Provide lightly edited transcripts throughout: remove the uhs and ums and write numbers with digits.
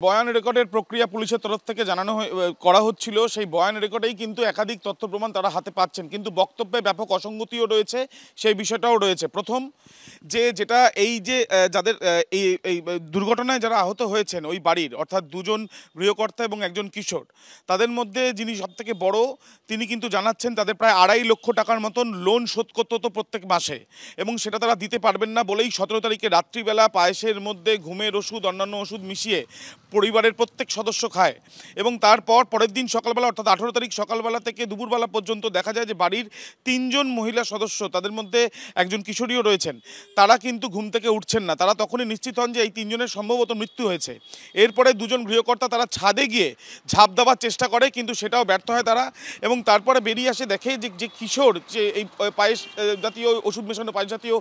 বয়ান রেকর্ডের প্রক্রিয়া পুলিশের তরফ থেকে জানানো করা হচ্ছিল। সেই বয়ান রেকর্ডেই কিন্তু একাধিক তথ্য প্রমাণ তারা হাতে পাচ্ছেন, কিন্তু বক্তব্যে ব্যাপক অসঙ্গতিও রয়েছে, সেই বিষয়টাও রয়েছে। প্রথম যেটা এই যে যাদের এই দুর্ঘটনায় যারা আহত হয়েছেন ওই বাড়ির, অর্থাৎ দুজন গৃহকর্তা এবং একজন কিশোর, তাদের মধ্যে যিনি সবথেকে বড় তিনি কিন্তু জানাচ্ছেন তাদের প্রায় 2.5 লক্ষ টাকার মতন লোন শোধ করতে হতো প্রত্যেক মাসে, এবং সেটা তারা দিতে পারবেন না বলেই 17 তারিখে রাত্রিবেলা পায়েসের মধ্যে ঘুমের ওষুধ অন্যান্য ওষুধ মিশিয়ে পরিবারের প্রত্যেক সদস্য খায়। এবং তারপর পরের দিন সকালবেলা অর্থাৎ 18 তারিখ সকালবেলা থেকে দুপুরবেলা পর্যন্ত দেখা যায় যে বাড়ির 3 জন মহিলা সদস্য, তাদের মধ্যে একজন কিশোরীও রয়েছেন, তারা কিন্তু ঘুম থেকে উঠছেন না। তারা তখনই নিশ্চিত হন যে এই 3 জনের সম্ভবত মৃত্যু হয়েছে। এরপরে দুজন গৃহকর্তা তারা ছাদে গিয়ে ঝাঁপ দেওয়ার চেষ্টা করে, কিন্তু সেটাও ব্যর্থ হয় তারা। এবং তারপরে বেরিয়ে আসে, দেখে যে কিশোর যে এই পায়েস জাতীয় ওষুধ মেশানো পায়েস জাতীয়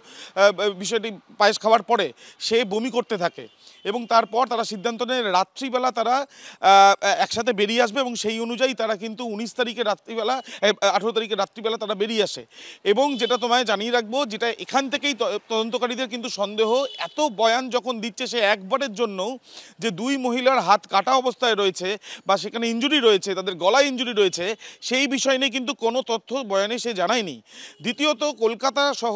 বিষয়টি পায়েস খাওয়ার পরে সে বমি করতে থাকে। এবং তারপর তারা সিদ্ধান্ত নেয় রাত্রিবেলা তারা একসাথে বেরিয়ে আসবে, এবং সেই অনুযায়ী তারা কিন্তু 19 তারিখে রাত্রিবেলা 18 তারিখে রাত্রিবেলা তারা বেরিয়ে আসে। এবং যেটা তোমায় জানিয়ে রাখবো, যেটা এখান থেকেই তদন্তকারীদের কিন্তু সন্দেহ, এত বয়ান যখন দিচ্ছে সে একবারের জন্য যে 2 মহিলার হাত কাটা অবস্থায় রয়েছে বা সেখানে ইনজুরি রয়েছে, তাদের গলায় ইনজুরি রয়েছে, সেই বিষয় নিয়ে কিন্তু কোনো তথ্য বয়ানে সে জানায়নি। দ্বিতীয়ত, কলকাতা সহ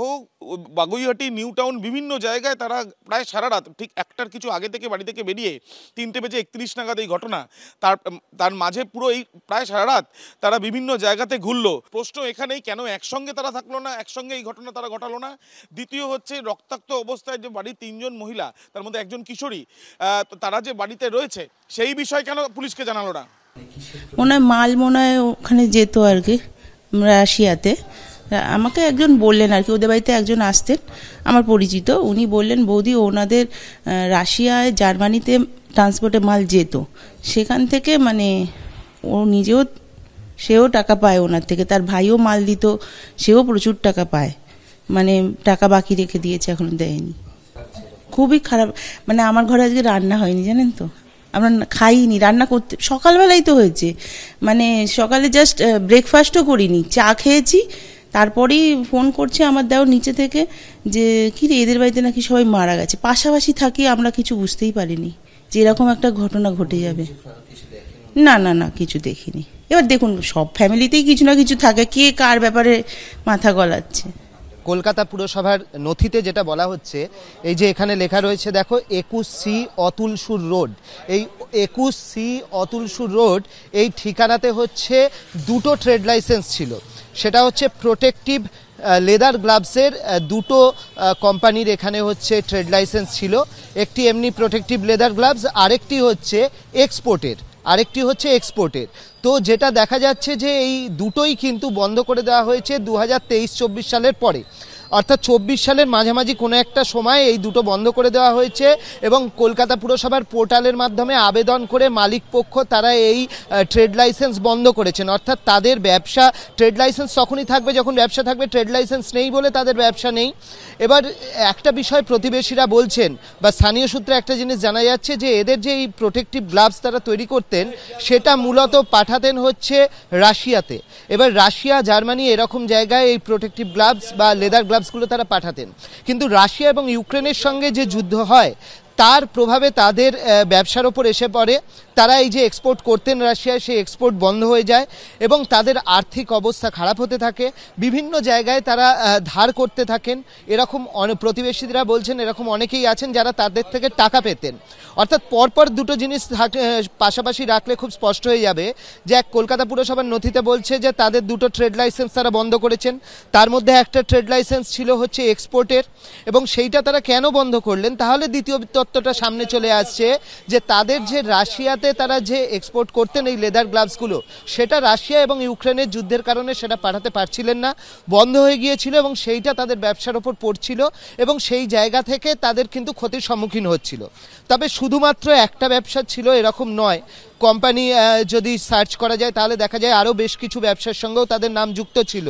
বাগুইহাটি, নিউ টাউন বিভিন্ন জায়গায় তারা প্রায় সারা রাত, ঠিক 1টার কিছু আগে থেকে বাড়ি থেকে বেরিয়ে 3:31 নাগাদ এই ঘটনা, তার মাঝে পুরো এই প্রায় সারা রাত তারা বিভিন্ন জায়গাতে ঘুরলো। প্রশ্ন এখানেই, কেন একসঙ্গে তারা থাকলো না, একসঙ্গে এই ঘটনা তারা ঘটালো না? দ্বিতীয় হচ্ছে, রক্তাক্ত অবস্থায় যে বাড়ির 3 জন মহিলা, তার মধ্যে একজন কিশোরী, তারা যে বাড়িতে রয়েছে সেই বিষয় কেন পুলিশকে জানালো না? মনে হয় ওখানে যেত আর কি, রাশিয়াতে। আমাকে একজন বললেন আর কি, ওদের বাড়িতে একজন আসতেন আমার পরিচিত, উনি বললেন বৌদি ওনাদের রাশিয়ায় জার্মানিতে ট্রান্সপোর্টে মাল যেত, সেখান থেকে মানে ও সেও টাকা পায় ওনার থেকে, তার ভাইও মাল দিত, সেও প্রচুর টাকা পায়, মানে টাকা বাকি রেখে দিয়েছে, এখনো দেয়নি। খুবই খারাপ, মানে আমার ঘরে আজকে রান্না হয়নি জানেন তো, আমরা খাইনি, রান্না করতে সকালবেলাই তো হয়েছে, মানে সকালে জাস্ট ব্রেকফাস্টও করিনি, চা খেয়েছি। তারপরেই ফোন করছে আমার দেওর নিচে থেকে যে কি রে, এদের বাড়িতে নাকি সবাই মারা গেছে, পাশাপাশি থাকি, আমরা কিছু বুঝতেই পারিনি যে এরকম একটা ঘটনা ঘটে যাবে। না না না, কিছু দেখিনি। এবার দেখুন, সব ফ্যামিলিতেই কিছু না কিছু থাকে, কে কার ব্যাপারে মাথা গলাচ্ছে। কলকাতা পুরসভার নথিতে যেটা বলা হচ্ছে, এই যে এখানে লেখা রয়েছে দেখো, 21C অতুলসুর রোড, এই 21C অতুলসুর রোড, এই ঠিকানাতে হচ্ছে 2টো ট্রেড লাইসেন্স ছিল। সেটা হচ্ছে প্রোটেক্টিভ লেদার গ্লাভসের 2টো কোম্পানির এখানে হচ্ছে ট্রেড লাইসেন্স ছিল। একটি এমনি প্রোটেক্টিভ লেদার গ্লাভস, আরেকটি হচ্ছে এক্সপোর্টের। তো যেটা দেখা যাচ্ছে যে এই দুটোই কিন্তু বন্ধ করে দেওয়া হয়েছে 2023-24 সালের পরে, অর্থাৎ 24 সালের মাঝামাঝি কোনো একটা সময় এই দুটো বন্ধ করে দেওয়া হয়েছে। এবং কলকাতা পুরসভার পোর্টালের মাধ্যমে আবেদন করে মালিক পক্ষ তারা এই ট্রেড লাইসেন্স বন্ধ করেছেন, অর্থাৎ তাদের ব্যবসা, ট্রেড লাইসেন্স তখনই থাকবে যখন ব্যবসা থাকবে, ট্রেড লাইসেন্স নেই বলে তাদের ব্যবসা নেই। এবার একটা বিষয় প্রতিবেশীরা বলছেন, বা স্থানীয় সূত্রে একটা জিনিস জানা যাচ্ছে যে এদের যে এই প্রোটেক্টিভ গ্লাভস তারা তৈরি করতেন, সেটা মূলত পাঠাতেন হচ্ছে রাশিয়াতে। এবার রাশিয়া, জার্মানি এরকম জায়গায় এই প্রোটেক্টিভ গ্লাভস বা লেদার গ্লাভসগুলো তারা পাঠাতেন। কিন্তু রাশিয়া এবং ইউক্রেনের সঙ্গে যে যুদ্ধ হয় তার প্রভাবে তাদের ব্যবসার ওপর এসে পড়ে। তারা এই যে এক্সপোর্ট করতেন রাশিয়ায়, সেই এক্সপোর্ট বন্ধ হয়ে যায় এবং তাদের আর্থিক অবস্থা খারাপ হতে থাকে। বিভিন্ন জায়গায় তারা ধার করতে থাকেন। এরকম প্রতিবেশীরা বলছেন, এরকম অনেকেই আছেন যারা তাদের থেকে টাকা পেতেন। অর্থাৎ পরপর দুটো জিনিস পাশাপাশি রাখলে খুব স্পষ্ট হয়ে যাবে যে কলকাতা পুরসভার নথিতে বলছে যে তাদের 2টো ট্রেড লাইসেন্স তারা বন্ধ করেছেন, তার মধ্যে একটা ট্রেড লাইসেন্স ছিল হচ্ছে এক্সপোর্টের, এবং সেইটা তারা কেন বন্ধ করলেন? তাহলে দ্বিতীয় তথ্যটা সামনে চলে আসছে যে তাদের যে রাশিয়াতে তারা যে এক্সপোর্ট করতেন এই লেদার গ্লাভসগুলো, সেটা রাশিয়া এবং ইউক্রেনের যুদ্ধের কারণে সেটা পাঠাতে পারছিলেন না, বন্ধ হয়ে গিয়েছিল, এবং সেইটা তাদের ব্যবসার ওপর পড়ছিল, এবং সেই জায়গা থেকে তাদের কিন্তু ক্ষতির সম্মুখীন হচ্ছিল। তবে শুধুমাত্র একটা ব্যবসা ছিল এরকম নয়, কোম্পানি যদি সার্চ করা যায় তাহলে দেখা যায় আরও বেশ কিছু ব্যবসার সঙ্গেও তাদের নাম যুক্ত ছিল।